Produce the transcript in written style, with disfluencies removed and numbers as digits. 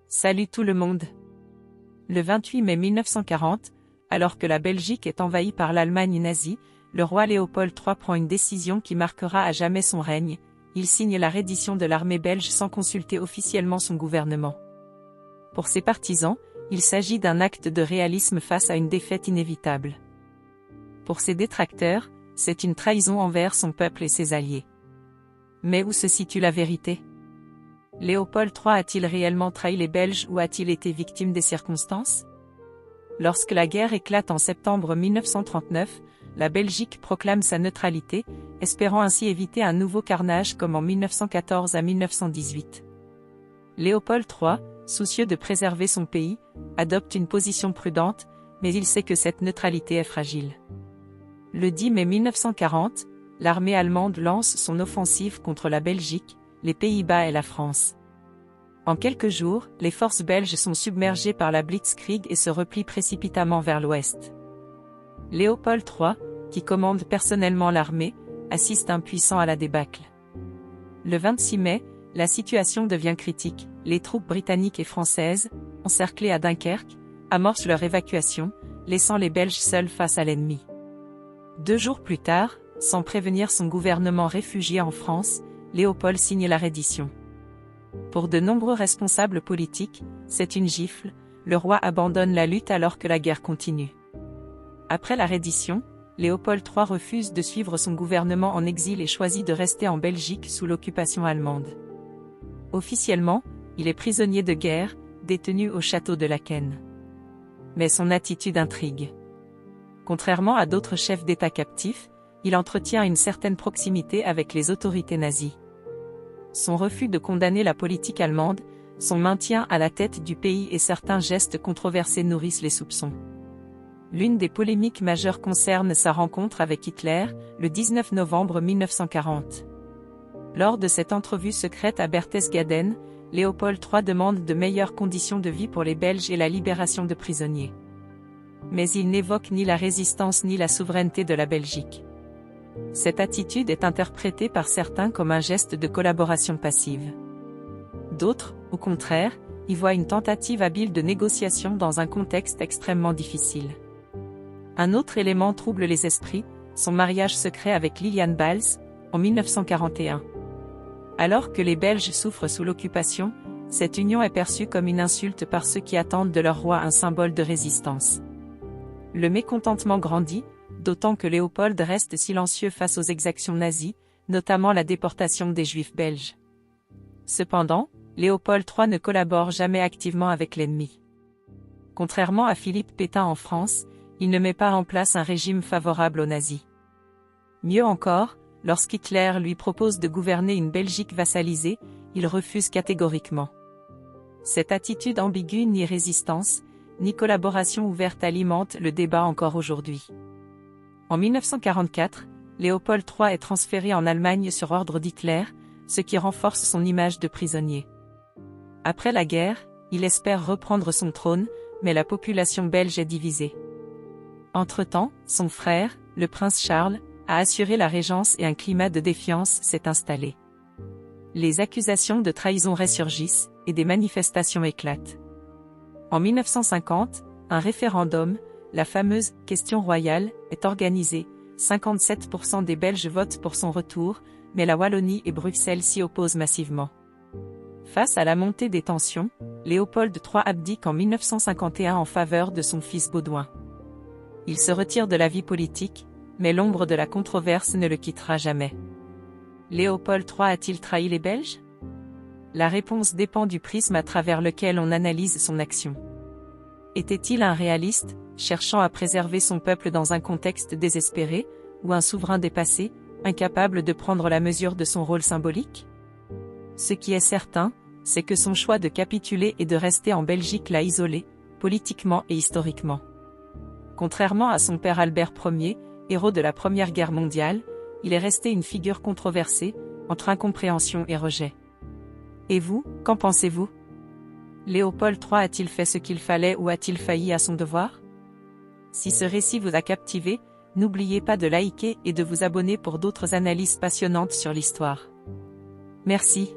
Salut tout le monde. Le 28 mai 1940, alors que la Belgique est envahie par l'Allemagne nazie, le roi Léopold III prend une décision qui marquera à jamais son règne. Il signe la reddition de l'armée belge sans consulter officiellement son gouvernement. Pour ses partisans, il s'agit d'un acte de réalisme face à une défaite inévitable. Pour ses détracteurs, c'est une trahison envers son peuple et ses alliés. Mais où se situe la vérité ? Léopold III a-t-il réellement trahi les Belges ou a-t-il été victime des circonstances ? Lorsque la guerre éclate en septembre 1939, la Belgique proclame sa neutralité, espérant ainsi éviter un nouveau carnage comme en 1914 à 1918. Léopold III, soucieux de préserver son pays, adopte une position prudente, mais il sait que cette neutralité est fragile. Le 10 mai 1940, l'armée allemande lance son offensive contre la Belgique, les Pays-Bas et la France. En quelques jours, les forces belges sont submergées par la Blitzkrieg et se replient précipitamment vers l'ouest. Léopold III, qui commande personnellement l'armée, assiste impuissant à la débâcle. Le 26 mai, la situation devient critique. Les troupes britanniques et françaises, encerclées à Dunkerque, amorcent leur évacuation, laissant les Belges seuls face à l'ennemi. 2 jours plus tard, sans prévenir son gouvernement réfugié en France, Léopold signe la reddition. Pour de nombreux responsables politiques, c'est une gifle, le roi abandonne la lutte alors que la guerre continue. Après la reddition, Léopold III refuse de suivre son gouvernement en exil et choisit de rester en Belgique sous l'occupation allemande. Officiellement, il est prisonnier de guerre, détenu au château de Laeken. Mais son attitude intrigue. Contrairement à d'autres chefs d'État captifs, il entretient une certaine proximité avec les autorités nazies. Son refus de condamner la politique allemande, son maintien à la tête du pays et certains gestes controversés nourrissent les soupçons. L'une des polémiques majeures concerne sa rencontre avec Hitler, le 19 novembre 1940. Lors de cette entrevue secrète à Berchtesgaden, Léopold III demande de meilleures conditions de vie pour les Belges et la libération de prisonniers. Mais il n'évoque ni la résistance ni la souveraineté de la Belgique. Cette attitude est interprétée par certains comme un geste de collaboration passive. D'autres, au contraire, y voient une tentative habile de négociation dans un contexte extrêmement difficile. Un autre élément trouble les esprits, son mariage secret avec Liliane Balz, en 1941. Alors que les Belges souffrent sous l'occupation, cette union est perçue comme une insulte par ceux qui attendent de leur roi un symbole de résistance. Le mécontentement grandit, d'autant que Léopold reste silencieux face aux exactions nazies, notamment la déportation des Juifs belges. Cependant, Léopold III ne collabore jamais activement avec l'ennemi. Contrairement à Philippe Pétain en France, il ne met pas en place un régime favorable aux nazis. Mieux encore, lorsqu'Hitler lui propose de gouverner une Belgique vassalisée, il refuse catégoriquement. Cette attitude ambiguë ni résistance, ni collaboration ouverte alimente le débat encore aujourd'hui. En 1944, Léopold III est transféré en Allemagne sur ordre d'Hitler, ce qui renforce son image de prisonnier. Après la guerre, il espère reprendre son trône, mais la population belge est divisée. Entre-temps, son frère, le prince Charles, a assuré la régence et un climat de défiance s'est installé. Les accusations de trahison ressurgissent, et des manifestations éclatent. En 1950, un référendum, la fameuse « question royale », est organisé, 57% des Belges votent pour son retour, mais la Wallonie et Bruxelles s'y opposent massivement. Face à la montée des tensions, Léopold III abdique en 1951 en faveur de son fils Baudouin. Il se retire de la vie politique, mais l'ombre de la controverse ne le quittera jamais. Léopold III a-t-il trahi les Belges ? La réponse dépend du prisme à travers lequel on analyse son action. Était-il un réaliste, cherchant à préserver son peuple dans un contexte désespéré, ou un souverain dépassé, incapable de prendre la mesure de son rôle symbolique ? Ce qui est certain, c'est que son choix de capituler et de rester en Belgique l'a isolé, politiquement et historiquement. Contrairement à son père Albert Ier, héros de la Première Guerre mondiale, il est resté une figure controversée, entre incompréhension et rejet. Et vous, qu'en pensez-vous ? Léopold III a-t-il fait ce qu'il fallait ou a-t-il failli à son devoir ? Si ce récit vous a captivé, n'oubliez pas de liker et de vous abonner pour d'autres analyses passionnantes sur l'histoire. Merci.